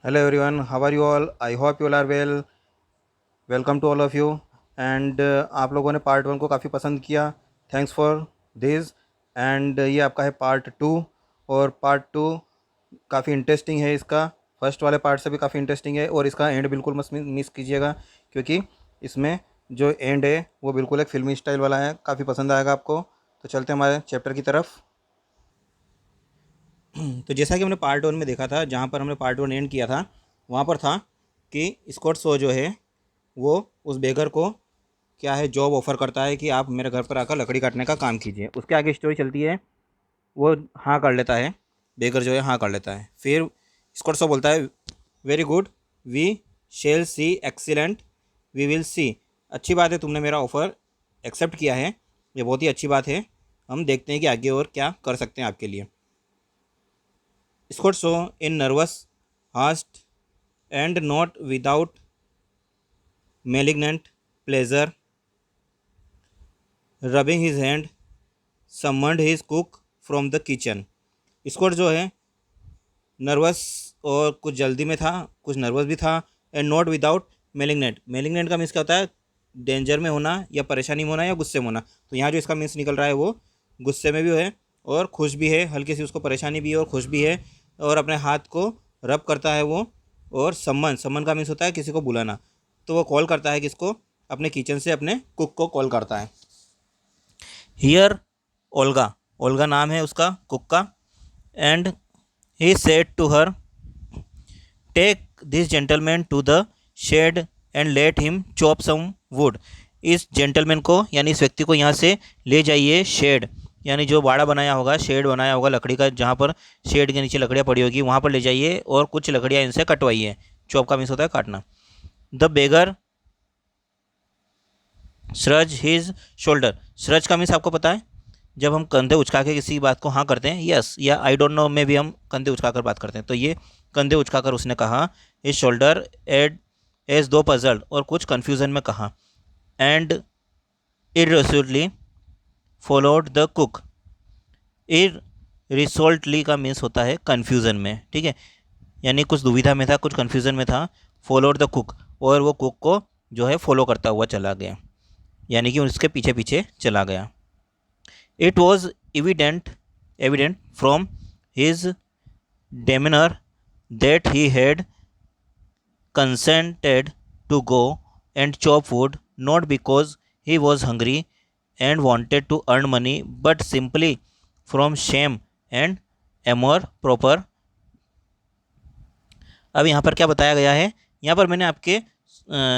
Hello everyone, how are you all? I hope you all are well. Welcome to all of you. And आप लोगों ने part 1 को काफ़ी पसंद किया. Thanks for this. एंड ये आपका है पार्ट 2. और पार्ट 2 काफ़ी इंटरेस्टिंग है. इसका फर्स्ट वाले पार्ट से भी काफ़ी इंटरेस्टिंग है. और इसका एंड बिल्कुल मत मिस कीजिएगा, क्योंकि इसमें जो एंड है वो बिल्कुल एक फिल्मी स्टाइल वाला है. काफ़ी पसंद आएगा आपको. तो चलते हैं हमारे चैप्टर की तरफ. तो जैसा कि हमने पार्ट 1 में देखा था, जहाँ पर हमने पार्ट 1 एंड किया था, वहाँ पर था कि स्कॉट शो जो है वो उस बेगर को क्या है जॉब ऑफ़र करता है कि आप मेरे घर पर आकर लकड़ी काटने का काम कीजिए. उसके आगे स्टोरी चलती है. वो हाँ कर लेता है. बेगर जो है हाँ कर लेता है. फिर स्कॉट शो बोलता है, very good, we shall see, excellent, we will see. अच्छी बात है, तुमने मेरा ऑफ़र एक्सेप्ट किया है, ये बहुत ही अच्छी बात है. हम देखते हैं कि आगे और क्या कर सकते हैं आपके लिए. Skvortsov in nervous haste and not without malignant pleasure, rubbing his hand, summoned his cook from the kitchen. Skvortsov जो है नर्वस और कुछ जल्दी में था, कुछ नर्वस भी था. And not without malignant. Malignant का मीन्स क्या होता है? डेंजर में होना या परेशानी में होना या गुस्से में होना. तो यहाँ जो इसका मीन्स निकल रहा है वो गुस्से में भी है और खुश भी है. हल्की सी उसको परेशानी भी है और खुश भी है. और अपने हाथ को रब करता है वो. और सम्मन, सम्मन का मीन्स होता है किसी को बुलाना. तो वो कॉल करता है किसको? अपने किचन से अपने कुक को कॉल करता है. हियर ओल्गा, ओल्गा नाम है उसका कुक का. And he said to her, take this gentleman to the shed and let him chop some wood. इस जेंटलमैन को यानी इस व्यक्ति को यहाँ से ले जाइए शेड, यानी जो बाड़ा बनाया होगा, शेड बनाया होगा लकड़ी का, जहाँ पर शेड के नीचे लकड़ियाँ पड़ी होगी वहाँ पर ले जाइए और कुछ लकड़ियाँ इनसे कटवाइए. चॉप का मीन्स होता है काटना. The beggar shrugged his shoulder. Shrugged का मीन्स आपको पता है, जब हम कंधे उचका के किसी बात को हाँ करते हैं, यस या आई डोंट नो में भी हम कंधे उचका कर बात करते हैं. तो ये कंधे उचका कर उसने कहा. His shoulder and as though puzzled, और कुछ कन्फ्यूज़न में कहा. And irresolutely followed the cook. Irresolutely का मीन्स होता है कन्फ्यूज़न में, ठीक है, यानी कुछ दुविधा में था, कुछ कन्फ्यूज़न में था. फॉलोड द कुक, और वो कुक को जो है फॉलो करता हुआ चला गया, यानी कि उसके पीछे पीछे चला गया. It was evident from his demeanor that he had consented to go and chop wood, not because he was hungry and wanted to earn money, but simply from shame and amour proper. अब यहाँ पर क्या बताया गया है? यहाँ पर मैंने आपके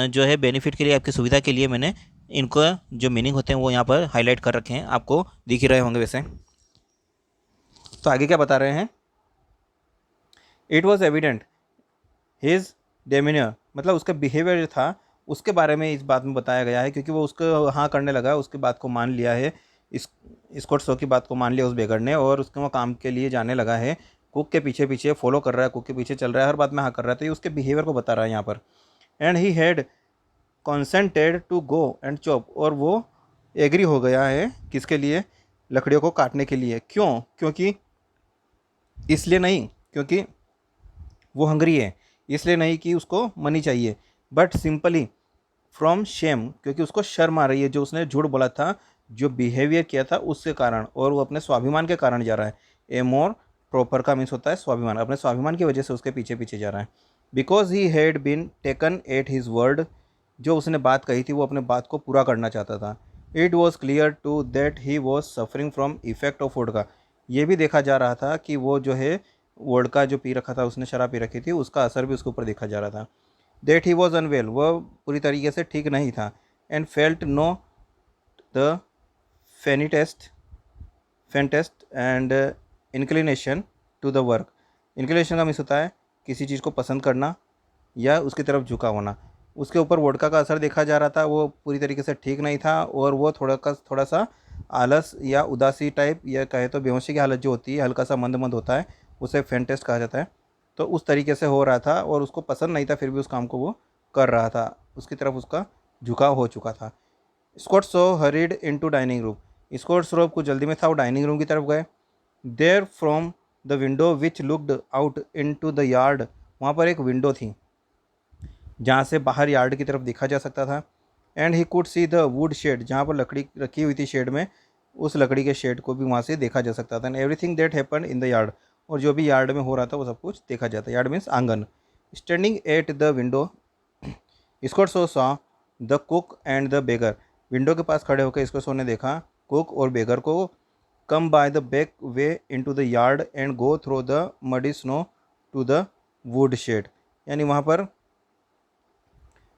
जो है बेनिफिट के लिए, आपकी सुविधा के लिए मैंने इनको जो मीनिंग होते हैं वो यहाँ पर हाईलाइट कर रखे हैं. आपको दिख ही रहे होंगे वैसे. तो आगे क्या बता रहे हैं? इट वॉज एविडेंट हिज डेमिनियर, मतलब उसका बिहेवियर जो था उसके बारे में इस बात में बताया गया है, क्योंकि वो उसको हाँ करने लगा, उसकी बात को मान लिया है. इस स्कॉट शो की बात को मान लिया उस बेगर ने, और उसके वो काम के लिए जाने लगा है. कुक के पीछे पीछे फॉलो कर रहा है, कुक के पीछे चल रहा है, हर बात में हाँ कर रहा है. तो ये उसके बिहेवियर को बता रहा है यहाँ पर. And he had consented to go and chop, और वो एग्री हो गया है किसके लिए? लकड़ियों को काटने के लिए. क्यों? क्योंकि इसलिए नहीं क्योंकि वो हंग्री है, इसलिए नहीं कि उसको मनी चाहिए, बट सिंपली फ्रॉम शेम, क्योंकि उसको शर्म आ रही है जो उसने झूठ बोला था, जो बिहेवियर किया था उसके कारण, और वो अपने स्वाभिमान के कारण जा रहा है. ए मोर प्रॉपर का मीन्स होता है स्वाभिमान. अपने स्वाभिमान की वजह से उसके पीछे पीछे जा रहा है. Because he had been taken at his word, जो उसने बात कही थी वो अपने बात को पूरा करना चाहता था. It was clear to that he was suffering from effect of vodka. ये भी देखा जा रहा था कि वो जो है वोडका जो पी रखा था उसने, शराब पी रखी थी, उसका असर भी उसके ऊपर देखा जा रहा था. दैट ही वॉज अनवेल, वह पूरी तरीके से ठीक नहीं था. And felt no the faintest faintest and inclination to the work. Inclination का मीन्स होता है किसी चीज़ को पसंद करना या उसकी तरफ झुका होना. उसके ऊपर वोडका का असर देखा जा रहा था, वो पूरी तरीके से ठीक नहीं था, और वो थोड़ा सा आलस या उदासी टाइप, या कहे तो बेहोशी की हालत जो होती है, हल्का सा मंद मंद होता है, उसे फैंटेस्ट कहा जाता है. तो उस तरीके से हो रहा था, और उसको पसंद नहीं था, फिर भी उस काम को वो कर रहा था, उसकी तरफ उसका झुकाव हो चुका था. Skvortsov hurried into dining room. Skvortsov कुछ जल्दी में था, वो डाइनिंग रूम की तरफ गए. There from the window which looked out into the yard वहाँ पर एक विंडो थी जहाँ से बाहर यार्ड की तरफ देखा जा सकता था। And he could see the wood shed, जहाँ पर लकड़ी रखी हुई थी शेड में, उस लकड़ी के शेड को भी वहाँ से देखा जा सकता था। And everything that happen in the yard, और जो भी यार्ड में हो रहा था वो सब कुछ देखा जाता। यार्ड मीन्स आंगन। Standing at the window Skvortsov saw the cook and the beggar, window के पास खड़े होकर स्कॉटसो ने देखा कुक और बेगर को come by the back way into the yard and go through the muddy snow to the wood shed, यानी वहाँ पर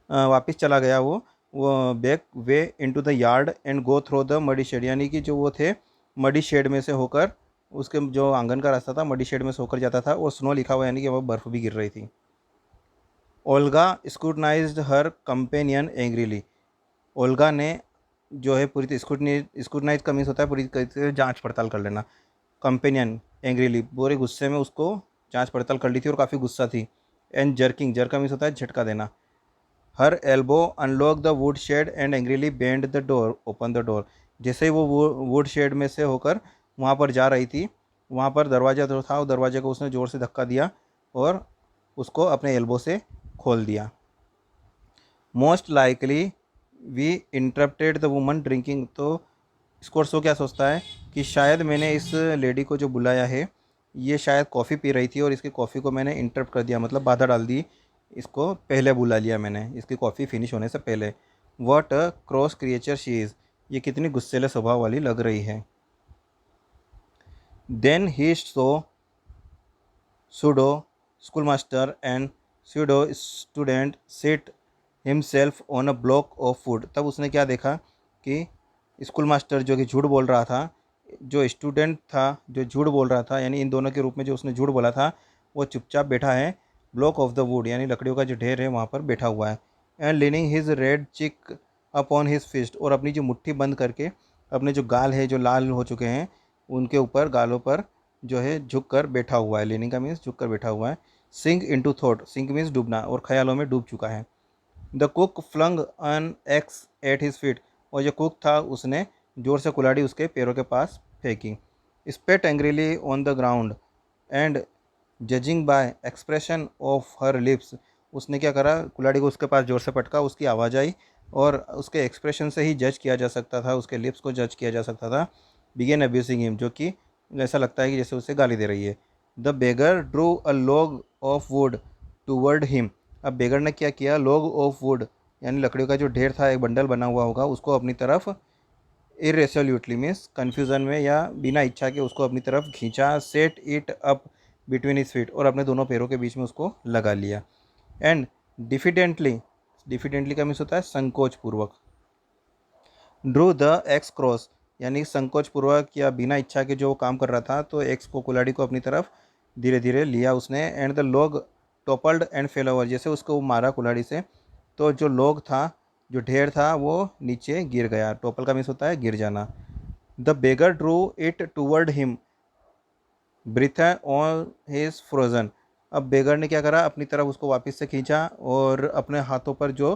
वापस चला गया वो back way into the yard and go through the muddy shed, यानी कि जो वो थे मडी शेड में से होकर, उसके जो आंगन का रास्ता था मडी शेड में से होकर जाता था, और स्नो लिखा हुआ यानी कि वह बर्फ़ भी गिर रही थी। ओल्गा स्क्रूटनाइज्ड हर कंपेनियन एंग्रीली, ओल्गा ने जो है पूरी स्क्रूटनाइज का मीन्स होता है पूरी तरीके से जांच पड़ताल कर लेना। कंपेनियन एंग्रीली, पूरे गुस्से में उसको जांच पड़ताल कर ली थी और काफ़ी गुस्सा थी। एंड जर्किंग, जर का मीन्स होता है झटका देना। Her elbow unlock the wood shed and angrily bend the door open the door, जैसे ही वो वुड शेड में से होकर वहाँ पर जा रही थी, वहाँ पर दरवाज़ा जो था, वो दरवाजे को उसने ज़ोर से धक्का दिया और उसको अपने एल्बो से खोल दिया। Most likely we interrupted the woman drinking, तो स्कॉटसो क्या सोचता है कि शायद मैंने इस लेडी को जो बुलाया है, ये शायद कॉफ़ी पी रही थी और इसकी कॉफ़ी को मैंने इंटरप्ट कर दिया, मतलब बाधा डाल दी, इसको पहले बुला लिया मैंने इसकी कॉफ़ी फिनिश होने से पहले। What a cross creature she is, ये कितनी गुस्सेले स्वभाव वाली लग रही है। Then he saw pseudo school master and pseudo student sit himself on a block of wood, तब उसने क्या देखा कि स्कूल मास्टर जो कि झूठ बोल रहा था, जो स्टूडेंट था जो झूठ बोल रहा था, यानी इन दोनों के रूप में जो उसने झूठ बोला था, वो चुपचाप बैठा है ब्लॉक ऑफ द वुड, यानी लकड़ियों का जो ढेर है वहाँ पर बैठा हुआ है। एंड लीनिंग हिज रेड चिक अपॉन हिज फिस्ट, और अपनी जो मुट्ठी बंद करके अपने जो गाल है जो लाल हो चुके हैं उनके ऊपर गालों पर जो है झुक कर बैठा हुआ है। लीनिंग का मीन्स झुक कर बैठा हुआ है। Sink into thought, sink means डूबना, और ख्यालों में डूब चुका है। The cook flung an axe at his feet, और जो कुक था उसने जोर से कुल्हाड़ी उसके पैरों के पास फेंकी। Spat angrily on the ground and judging by expression of her lips, उसने क्या करा, कुल्हाड़ी को उसके पास जोर से पटका, उसकी आवाज़ आई और उसके एक्सप्रेशन से ही जज किया जा सकता था, उसके लिप्स को जज किया जा सकता था। बिगेन अब्यूसिंग हिम, जो कि ऐसा लगता है कि जैसे उसे गाली दे रही है। The beggar drew a log of would toward him, अब बेगर ने क्या किया, लॉग ऑफ वुड यानी लकड़ियों का जो ढेर था, एक बंडल बना हुआ होगा, उसको अपनी तरफ इरेसोल्यूटली मीन्स कन्फ्यूज़न में या बिना इच्छा के उसको अपनी तरफ खींचा। Set it up between his feet, और अपने दोनों पैरों के बीच में उसको लगा लिया। एंड डिफिडेंटली, डिफिडेंटली का मीन्स होता है संकोच पूर्वक। ड्रू द एक्स क्रॉस, यानी संकोच पूर्वक या बिना इच्छा के जो काम कर रहा था, तो एक्स को कुल्हाड़ी को अपनी तरफ धीरे धीरे लिया उसने। And the log toppled and fell over, जैसे उसको मारा कुल्हाड़ी से तो जो लॉग था जो ढेर था वो नीचे गिर गया। टोपल का मीन्स होता है गिर जाना। The beggar drew it toward him breath on his frozen, अब बेगर ने क्या करा, अपनी तरफ उसको वापस से खींचा और अपने हाथों पर जो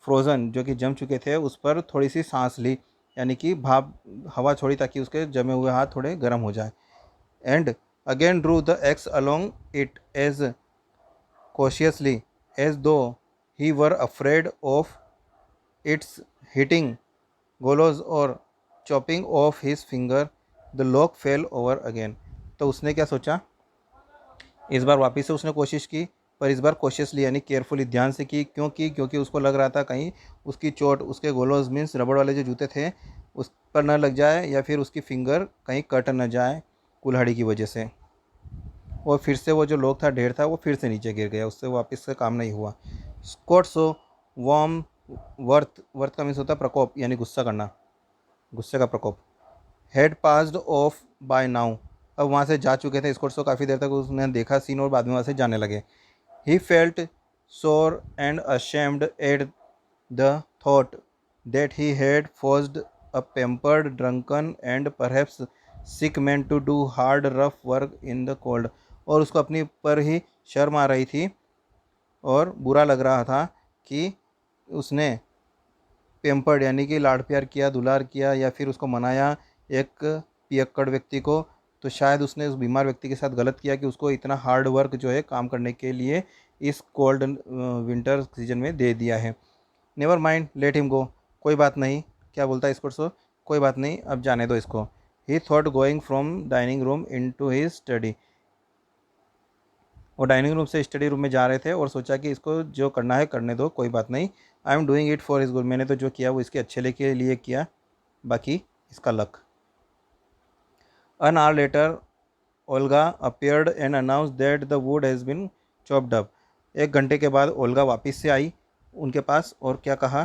फ्रोज़न जो कि जम चुके थे उस पर थोड़ी सी सांस ली, यानी कि भाप हवा छोड़ी ताकि उसके जमे हुए हाथ थोड़े गर्म हो जाए। And again drew the axe along it as cautiously as though he were afraid of its hitting galoshes और chopping off his finger, the log fell over again, तो उसने क्या सोचा, इस बार वापस से उसने कोशिश की, पर इस बार कॉशियसली यानी केयरफुली ध्यान से की। क्योंकि उसको लग रहा था कहीं उसकी चोट उसके गोलोज मीन्स रबड़ वाले जो जूते थे उस पर न लग जाए, या फिर उसकी फिंगर कहीं कट न जाए कुल्हाड़ी की वजह से। और फिर से वो जो लोग था ढेर था वो फिर से नीचे गिर गया, उससे वापस से काम नहीं हुआ। Skvortsov warm wrath, wrath का मीन्स होता है प्रकोप यानी गुस्सा करना, गुस्से का प्रकोप। Had passed off by now, अब वहाँ से जा चुके थे स्कॉट सो, काफ़ी देर तक उसने देखा सीन और बाद में वहाँ से जाने लगे। He felt sore and ashamed at the thought that he had forced a pampered drunken and perhaps sick man to do hard rough work in the cold, और उसको अपनी पर ही शर्म आ रही थी और बुरा लग रहा था कि उसने पेम्पर्ड यानी कि लाड़ प्यार किया, दुलार किया या फिर उसको मनाया एक पियक्कड़ व्यक्ति को, तो शायद उसने उस बीमार व्यक्ति के साथ गलत किया कि उसको इतना हार्ड वर्क जो है काम करने के लिए इस कोल्ड विंटर सीजन में दे दिया है। Never mind let him go, कोई बात नहीं, क्या बोलता है स्कॉर्सो, कोई बात नहीं, अब जाने दो इसको। He thought going from dining room in to his study, वो डाइनिंग रूम से स्टडी रूम में जा रहे थे और सोचा कि इसको जो करना है करने दो, कोई बात नहीं, I am doing it for his good, मैंने तो जो किया वो इसके अच्छे के लिए किया, बाकी इसका luck. An hour later, Olga appeared and announced that the wood has been chopped up. एक घंटे के बाद ओल्गा वापस से आई उनके पास और क्या कहा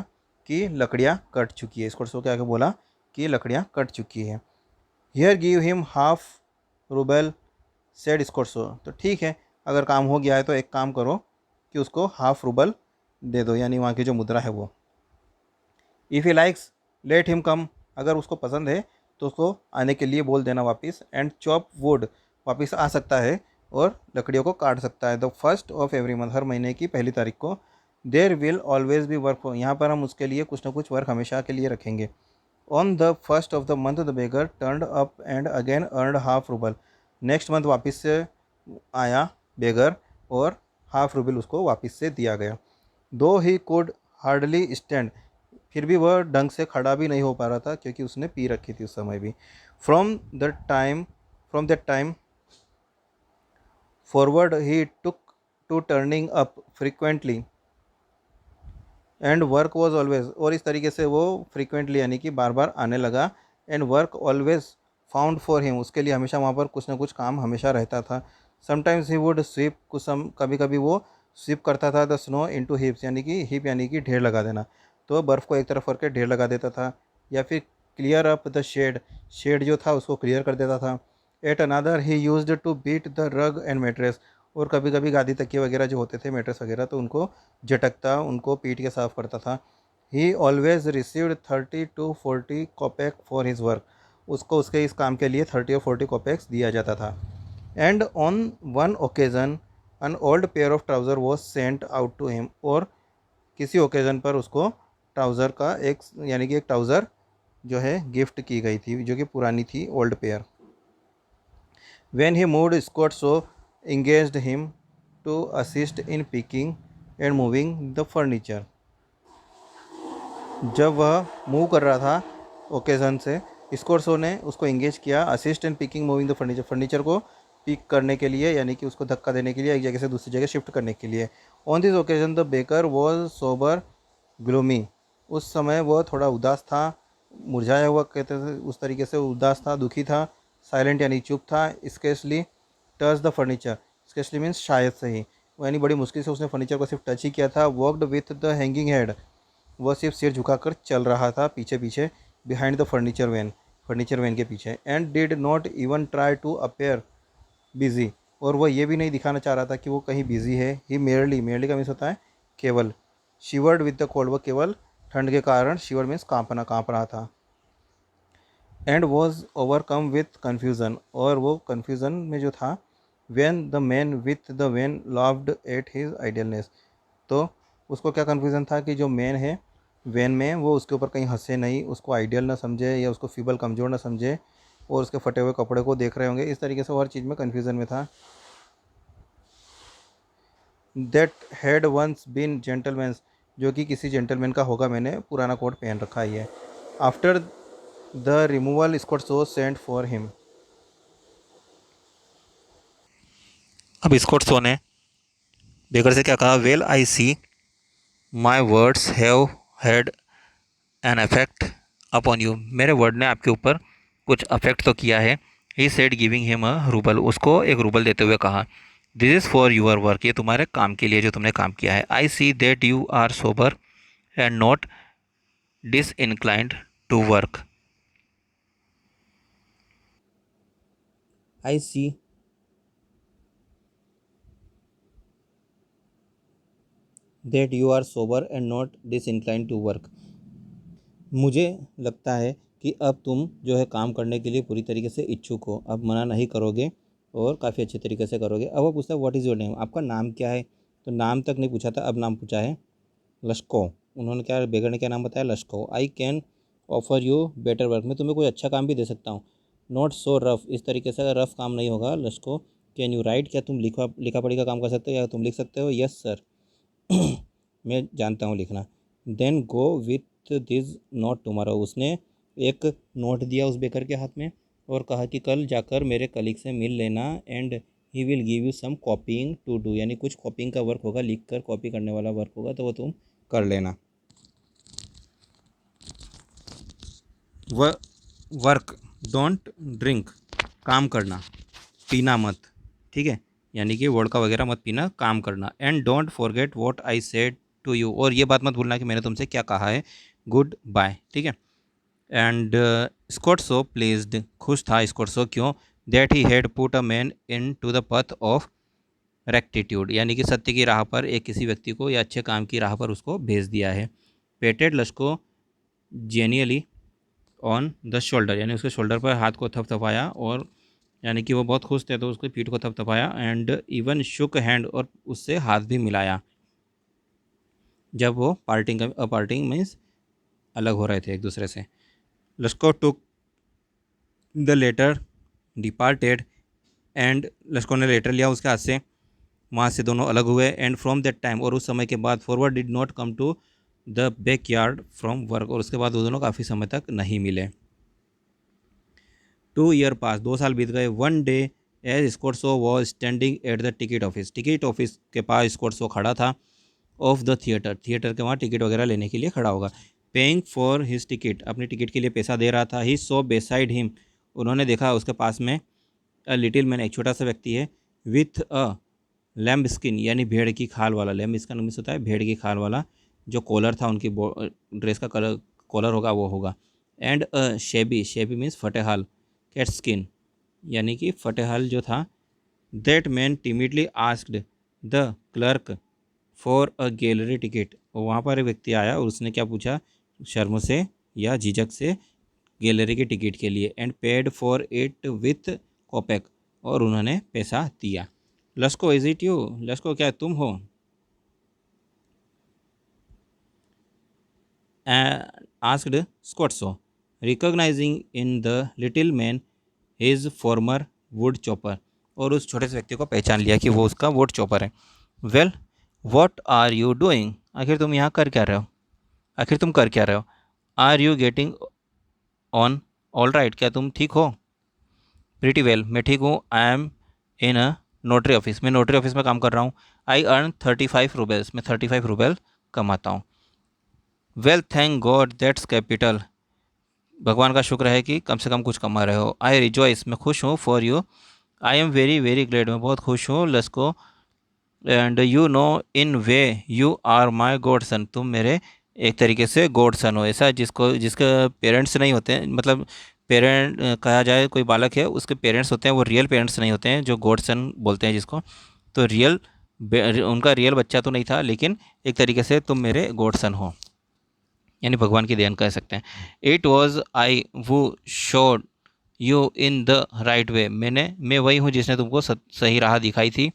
कि लकड़ियाँ कट चुकी है। इसको क्या क्या बोला कि लकड़ियाँ कट चुकी है। Here give him half rouble said Skvortsov, तो ठीक है, अगर काम हो गया है तो एक काम करो कि उसको हाफ रूबल दे दो, यानी वहाँ की जो मुद्रा है वो। If he likes let him come, अगर उसको पसंद है तो उसको आने के लिए बोल देना वापस। एंड चॉप वुड, वापस आ सकता है और लकड़ियों को काट सकता है। The first of every month, हर महीने की पहली तारीख को। There will always be work, यहाँ पर हम उसके लिए कुछ ना कुछ वर्क हमेशा के लिए रखेंगे। On the first of the month the beggar turned up and again earned half rouble, next month वापस से आया बेगर और हाफ रूबल उसको वापस से दिया गया। दो ही कुड हार्डली स्टैंड, फिर भी वह ढंग से खड़ा भी नहीं हो पा रहा था क्योंकि उसने पी रखी थी उस समय भी। From that time forward he took to turning up frequently and work was always, और इस तरीके से वो फ्रिक्वेंटली यानी कि बार बार आने लगा। And work always found for him, उसके लिए हमेशा वहाँ पर कुछ ना कुछ काम हमेशा रहता था। समटाइम्स ही वुड स्वीप, कुछ कभी कभी वो स्वीप करता था द स्नो इनटू हिप्स, यानी कि हिप यानी कि ढेर लगा देना, तो बर्फ़ को एक तरफ करके ढेर लगा देता था। या फिर clear up the shed, shed जो था उसको क्लियर कर देता था। At another he used to beat the rug and mattress, और कभी कभी गादी तकिए वगैरह जो होते थे मेट्रेस वगैरह, तो उनको झटकता, उनको पीट के साफ करता था। He always received 30 to 40 kopeck for his work, उसको उसके इस काम के लिए 30 or 40 कॉपेक्स दिया जाता था। And on one occasion an old pair of trouser was sent out to him, और किसी ओकेज़न पर उसको ट्राउज़र का एक यानी कि एक ट्राउज़र जो है गिफ्ट की गई थी, जो कि पुरानी थी, old pair. When he moved, Scott so engaged him to assist in picking and moving the furniture. जब वह मूव कर रहा था ओकेज़न से, स्कोर्सो ने उसको इंगेज किया assist in picking moving the furniture, furniture को पिक करने के लिए, यानी कि उसको धक्का देने के लिए, एक जगह से दूसरी जगह शिफ्ट करने के लिए। On this occasion the baker was sober gloomy, उस समय वह थोड़ा उदास था, मुरझाया हुआ कहते थे, उस तरीके से उदास था, दुखी था। साइलेंट यानी चुप था। स्केसली टच द फर्नीचर, स्केसली मीन्स शायद से ही, यानी बड़ी मुश्किल से उसने फर्नीचर को सिर्फ टच ही किया था। Worked with the hanging head, वह सिर्फ सिर झुकाकर चल रहा था पीछे पीछे, बिहाइंड द फर्नीचर वैन के पीछे। And did not even try to appear busy, और वह ये भी नहीं दिखाना चाह रहा था कि वो कहीं बिजी है। ही मेयरली का मीन्स होता है केवल। शिवर्ड विद द कोल्ड, वह केवल ठंड के कारण, शिवर मीन्स काँप रहा था। And was overcome with confusion, और वो कन्फ्यूज़न में जो था। When the man with the van loved at his idealness, तो उसको क्या कन्फ्यूज़न था कि जो मैन है वैन में, वो उसके ऊपर कहीं हंसे नहीं, उसको आइडियल ना समझे या उसको फीबल कमज़ोर ना समझे, और उसके फटे हुए कपड़े को देख रहे होंगे, इस तरीके से वो हर चीज़ में कन्फ्यूज़न में था। That had once been gentleman's, जो कि किसी जेंटलमैन का होगा, मैंने पुराना कोट पहन रखा ही है। After the removal Skvortsov sent for him, अब स्कॉट्सो ने बेकर से क्या कहा, well I see my words have had an effect upon you, मेरे वर्ड ने आपके ऊपर कुछ अफेक्ट तो किया है। He said giving him a rouble, उसको एक रूबल देते हुए कहा, this is for your work, ये तुम्हारे काम के लिए जो तुमने काम किया है। I see that you are sober and not disinclined to work. I see that you are sober and not disinclined to work, मुझे लगता है कि अब तुम जो है काम करने के लिए पूरी तरीके से इच्छुक हो, अब मना नहीं करोगे और काफ़ी अच्छे तरीके से करोगे। अब वो पूछता है व्हाट इज़ योर नेम, आपका नाम क्या है, तो नाम तक नहीं पूछा था, अब नाम पूछा है लश्को। उन्होंने क्या, बेगर ने क्या नाम बताया, Lushkov. I can offer you better work, मैं तुम्हें कोई अच्छा काम भी दे सकता हूँ। नॉट सो रफ, इस तरीके से रफ काम नहीं होगा लश्को, कैन यू राइट, क्या तुम लिखा पढ़ी का काम कर सकते हो या तुम लिख सकते हो? यस सर, मैं जानता हूँ लिखना। Then go with this note tomorrow, उसने एक नोट दिया उस बेकर के हाथ में और कहा कि कल जाकर मेरे कलीग से मिल लेना and he will give you some copying to do, यानी कुछ कॉपिंग का वर्क होगा, लिख कर कॉपी करने वाला वर्क होगा, तो वो तुम कर लेना। वर्क, डोंट ड्रिंक, काम करना, पीना मत, ठीक है, यानी कि वोडका वगैरह मत पीना, काम करना। And don't forget what I said to you, और ये बात मत भूलना कि मैंने तुमसे क्या कहा है। गुड बाय, ठीक है। एंड स्कॉट सो प्लीज्ड, खुश था स्कॉट सो, क्यों? That he had put a man in to the path of rectitude, यानी कि सत्य की राह पर एक किसी व्यक्ति को या अच्छे काम की राह पर उसको भेज दिया है। पेटेड लश्को जेनियली ऑन द शोल्डर, यानी उसके शोल्डर पर हाथ को थपथपाया, और यानी कि वो बहुत खुश थे तो उसकी पीठ को थपथपाया। एंड इवन शुक हैंड, और उससे हाथ भी मिलाया जब वो पार्टिंग मीन्स अलग हो रहे थे एक दूसरे से। Lushkov took the letter departed, and Lushkov ने लेटर लिया उसके हाथ से, वहाँ से दोनों अलग हुए। एंड फ्रॉम दैट टाइम, और उस समय के बाद, forward did not come to the back yard from work, और उसके बाद वो दोनों काफ़ी समय तक नहीं मिले। 2 ईयर पास, 2 साल बीत गए। One day as Skvortsov was standing at the ticket office के पास स्कॉटसो खड़ा था। ऑफ द थिएटर के वहाँ टिकट वगैरह लेने के लिए खड़ा होगा। पेइंग फॉर हिज टिकट, अपनी टिकट के लिए पैसा दे रहा था। ही सो बेसाइड हिम, उन्होंने देखा उसके पास में अ लिटिल मैन, एक छोटा सा व्यक्ति है, विथ अ लैम्ब स्किन, यानी भेड़ की खाल वाला, लैम्ब स्किन मीन्स होता है भेड़ की खाल वाला, जो कॉलर था उनकी ड्रेस का कलर कॉलर होगा वो होगा। एंड अ शेबी मीन्स फटेहाल, कैट स्किन, यानी कि फटेहाल जो था। That man timidly asked the clerk for a gallery ticket, वहाँ पर एक व्यक्ति आया और उसने क्या पूछा, शर्म से या झिझक से, गैलरी की टिकट के लिए। And paid for it with kopeck, और उन्होंने पैसा दिया। Lushkov is it you, Lushkov क्या तुम हो? Asked Skvortsov, recognising in the little man his former wood chopper, और उस छोटे से व्यक्ति को पहचान लिया कि वो उसका वुड चॉपर है। Well what are you doing, आखिर तुम यहाँ कर क्या रहे हो, आखिर तुम कर क्या रहे हो? Are you getting on all right, क्या तुम ठीक हो? प्रीटी वेल, मैं ठीक हूँ। I am in a notary office, मैं नोटरी ऑफिस में काम कर रहा हूँ। आई अर्न 35 रुपीज़, मैं 35 रुपये कमाता हूँ। Well thank God that's capital, भगवान का शुक्र है कि कम से कम कुछ कमा रहे हो। आई रिजॉइस, मैं खुश हूँ। For you, I am very very glad, मैं बहुत खुश हूँ। Lushkov, and you know in way you are my godson, तुम मेरे एक तरीके से गॉड सन हो। ऐसा जिसके पेरेंट्स नहीं होते हैं, मतलब पेरेंट कहा जाए कोई बालक है उसके पेरेंट्स होते हैं, वो रियल पेरेंट्स नहीं होते हैं, जो गॉड सन बोलते हैं जिसको। तो उनका रियल बच्चा तो नहीं था, लेकिन एक तरीके से तुम मेरे गॉड सन हो, यानी भगवान की देन कह सकते हैं। It was I who showed you in the right way, मैं वही हूँ जिसने तुमको सही राह दिखाई थी।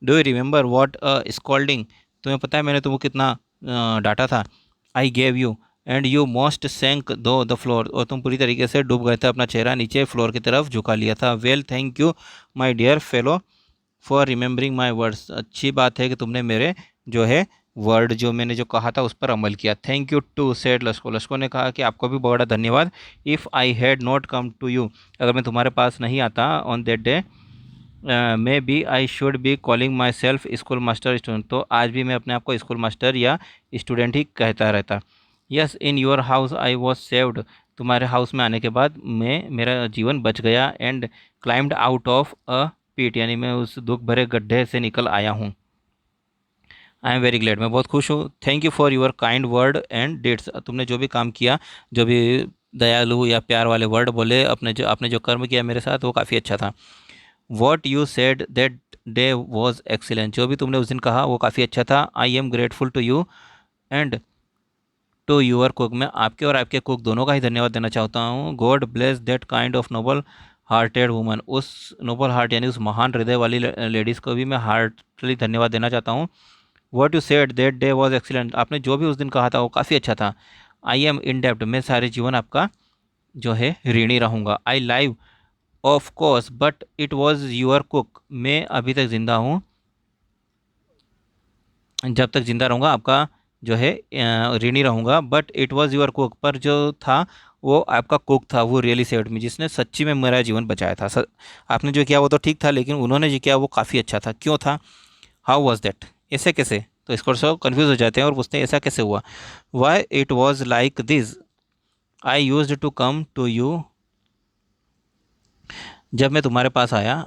Do you remember what a scolding, तुम्हें पता है मैंने तुमको कितना डांटा था। I gave you and you most sank though the floor, और तुम पूरी तरीके से डूब गए थे, अपना चेहरा नीचे फ्लोर की तरफ झुका लिया था। Well thank you my dear fellow for remembering my words, अच्छी बात है कि तुमने मेरे जो है वर्ड, जो मैंने जो कहा था उस पर अमल किया। Thank you too said Lushkov, Lushkov ने कहा कि आपको भी बड़ा धन्यवाद। If I had not come to you, अगर मैं तुम्हारे पास नहीं आता on that day, maybe I should be calling my self school master student, तो आज भी मैं अपने आप को स्कूल मास्टर या स्टूडेंट ही कहता रहता। Yes in your house I was saved, तुम्हारे हाउस में आने के बाद मेरा जीवन बच गया। And climbed out of a पीट, यानी मैं उस दुख भरे गड्ढे से निकल आया हूँ। आई एम वेरी ग्लैड, मैं बहुत खुश हूँ। Thank you for your kind word and deeds, तुमने जो भी काम किया, जो भी दयालु या प्यार वाले वर्ड बोले, आपने जो कर्म किया मेरे साथ, वो काफ़ी अच्छा था। What you said that day was excellent, जो भी तुमने उस दिन कहा वो काफ़ी अच्छा था। I am grateful to you and to your cook, मैं आपके और आपके कुक दोनों का ही धन्यवाद देना चाहता हूँ। God bless that kind of noble hearted woman, उस नोबल हार्ट यानी उस महान हृदय वाली लेडीज़ को भी मैं हार्टली धन्यवाद देना चाहता हूँ। What you said that day was excellent, आपने जो भी उस दिन कहा था वो काफ़ी अच्छा था। आई एम इन डेब्ट, मैं सारे जीवन आपका जो है ऋणी रहूँगा। I live of course but it was your cook, मैं अभी तक ज़िंदा हूँ, जब तक ज़िंदा रहूँगा आपका जो है ऋणी रहूँगा, but it was your cook, पर जो था वो आपका कुक था, वो रियली सेव्ड मी, जिसने सच्ची में मेरा जीवन बचाया था। आपने जो किया वो तो ठीक था, लेकिन उन्होंने जो किया वो काफ़ी अच्छा था। क्यों था? हाउ वॉज दैट, ऐसे कैसे? तो इसको सब कन्फ्यूज़ हो जाते हैं और पूछते हैं ऐसा कैसे हुआ। Why it was like this, I use to come to you, जब मैं तुम्हारे पास आया,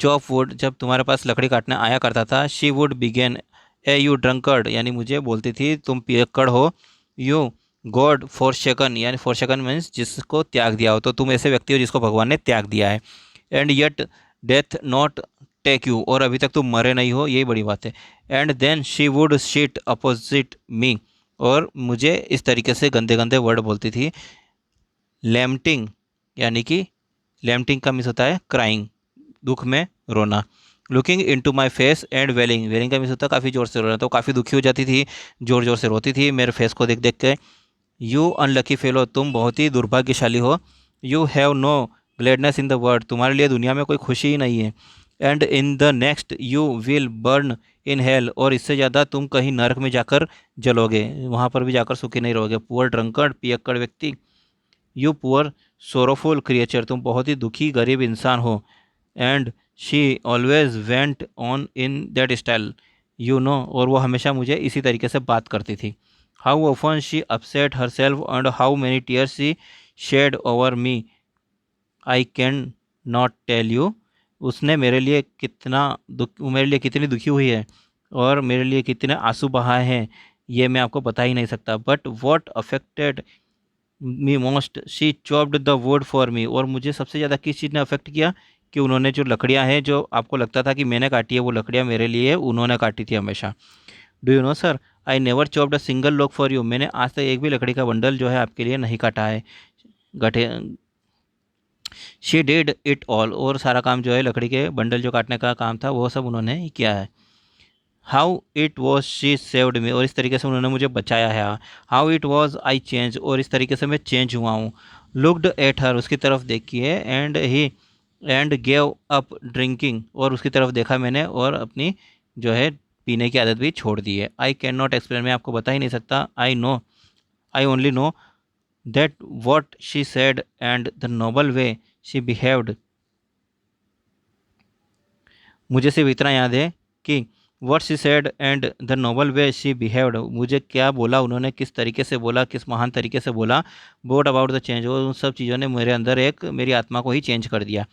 चॉप वुड, जब तुम्हारे पास लकड़ी काटने आया करता था, she would begin a you drunkard, यानी मुझे बोलती थी तुम पियक्कड़ हो, यू गॉड फॉर शेकन, यानी फॉर शेकन मीन्स जिसको त्याग दिया हो, तो तुम ऐसे व्यक्ति हो जिसको भगवान ने त्याग दिया है। And yet death not take you, और अभी तक तुम मरे नहीं हो, यही बड़ी बात है। And then she would sit opposite me, और मुझे इस तरीके से गंदे गंदे वर्ड बोलती थी। लैम्टिंग, यानी कि लैम्टिंग का मीन्स होता है क्राइंग, दुख में रोना। Looking in to my face and wailing, wailing का मीन्स होता है काफ़ी ज़ोर से रोना, तो काफ़ी दुखी हो जाती थी, ज़ोर ज़ोर से रोती थी मेरे फेस को देख देख के। यू अनलकी फेलो, तुम बहुत ही दुर्भाग्यशाली हो। You have no gladness in the world, तुम्हारे लिए दुनिया में कोई खुशी ही नहीं है। And in the next you will burn in hell, और इससे ज़्यादा तुम कहीं नरक में जाकर जलोगे, वहाँ पर भी जाकर सुखी नहीं रहोगे। पुअर ड्रंकर्ड, पियक्कड़ व्यक्ति। यू पुअर सोरोफुल क्रिएचर, तुम बहुत ही दुखी गरीब इंसान हो। And she always went on in that style, you know, और वो हमेशा मुझे इसी तरीके से बात करती थी। How often she upset her self and how many tears she shed over me, I can not tell you, उसने मेरे लिए कितना दुख, मेरे लिए कितनी दुखी हुई है और मेरे लिए कितने आंसू बहाए हैं, ये मैं आपको बता ही नहीं सकता। But what affected me most, she chopped the wood for me, और मुझे सबसे ज़्यादा किस चीज़ ने अफेक्ट किया कि उन्होंने जो लकड़ियाँ हैं, जो आपको लगता था कि मैंने काटी है, वो लकड़ियाँ मेरे लिए उन्होंने काटी थी हमेशा। Do you know sir, I never chopped a single log for you, मैंने आज तक एक भी लकड़ी का बंडल जो है आपके लिए नहीं काटा है। गठे शी डिड इट ऑल, और सारा काम जो है लकड़ी के बंडल जो काटने का काम था वो सब उन्होंने ही किया है। How it was she saved me, और इस तरीके से उन्होंने मुझे बचाया है। How it was I change, और इस तरीके से मैं चेंज हुआ हूँ। लुकड एट हर, उसकी तरफ देखिए, एंड गेव अप ड्रिंकिंग, और उसकी तरफ देखा मैंने और अपनी जो है पीने की आदत भी छोड़ दी है। आई कैन नॉट एक्सप्लेन, मैं आपको बता ही नहीं सकता। I only know that what she said and the noble way she behaved, मुझे सिर्फ इतना याद है कि what she said and the noble way she behaved, मुझे क्या बोला उन्होंने, किस तरीके से बोला, किस महान तरीके से बोला। बोट अबाउट द चेंज, और उन सब चीज़ों ने मेरे अंदर एक मेरी आत्मा को ही चेंज कर दिया।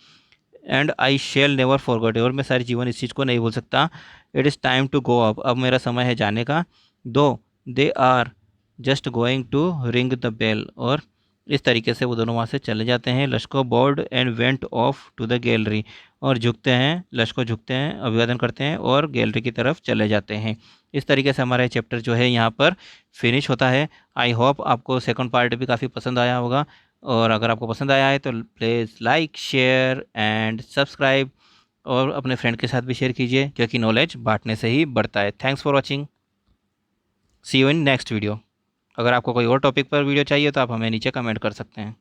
And I shall never forgot, और मैं सारी जीवन इस चीज़ को नहीं भूल सकता। It is time to go अब मेरा समय है जाने का। Though they are just going to ring the bell, और इस तरीके से वो दोनों वहाँ से चले जाते हैं। Lushkov bowed and went off to the gallery, और झुकते हैं, लश्को झुकते हैं, अभिवादन करते हैं और गैलरी की तरफ चले जाते हैं। इस तरीके से हमारा चैप्टर जो है यहाँ पर फिनिश होता है। आई होप आपको सेकंड पार्ट भी काफ़ी पसंद आया होगा, और अगर आपको पसंद आया है तो please like share and subscribe, और अपने फ्रेंड के साथ भी शेयर कीजिए, क्योंकि नॉलेज बांटने से ही बढ़ता है। Thanks for watching, see you in next video. अगर आपको कोई और टॉपिक पर वीडियो चाहिए तो आप हमें नीचे कमेंट कर सकते हैं।